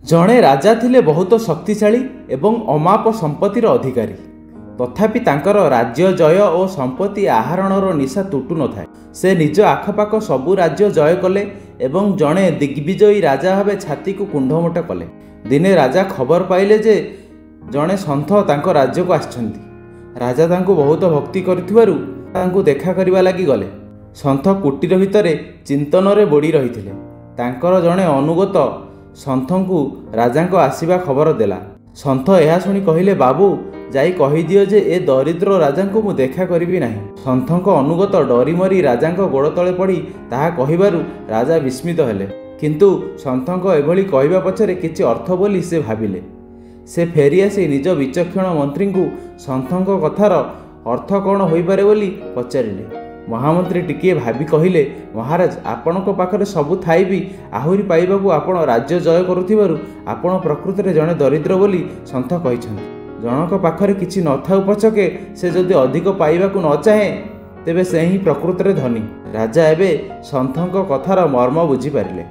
जड़े राजा थिले बहुत शक्तिशाली एवं अमाप संपत्तिर अधिकारी। तथापि तांकर राज्य जय और संपत्ति आहरणर निशा तुटु न थाए। से निज आखपाख सबु राज्य जय कले एवं जड़े दिग्विजयी राजा भावे छाती को कुंडमोटा कले। दिने राजा खबर पाइले जे जड़े सन्थ तांको राज्य को आछंती। राजा तांको बहुत भक्ति करिथिबारु तांको देखा करिबा लागि गले। सन्थ कुटीर भितरे चिंतन रे बोड़ी रहिथिले। तांकर जड़े अनुगत सन्थंकु राजांको आसीबा खबर देला। सन्थ यह शुणी कहिले, बाबू जाई कहि दियो जे ए दरिद्र राजांको मु देखा करिबि नाही। सन्थंको अनुगत डरी मरी राजांको गोड़ तळे पड़ी ताहा कहिबारु राजा विस्मित हेले। किंतु सन्थंको एभली कहिबा पछरे किछि अर्थ बोली से भाबिले। से फेरी आसी निज विचक्षण मंत्री को सन्थंको कथार अर्थ कौन होई पारे बोली पचारिले। महामंत्री टिकिए भाबी कहिले, महाराज आपणको पाखरे सबु थाई भी आहुरी पाइबाकू आपण राज्य जय करुथिबारु आपण प्रकृति जड़े दरिद्र बोली सन्थ कहिछन्ति। जनक पाखरे किछि न थाउ पछके से जदि अधिक पाइबाकू न चाहे तेबे से ही प्रकृति धनी। राजा एबे सन्थंको कथार मर्म बुझी पारिले।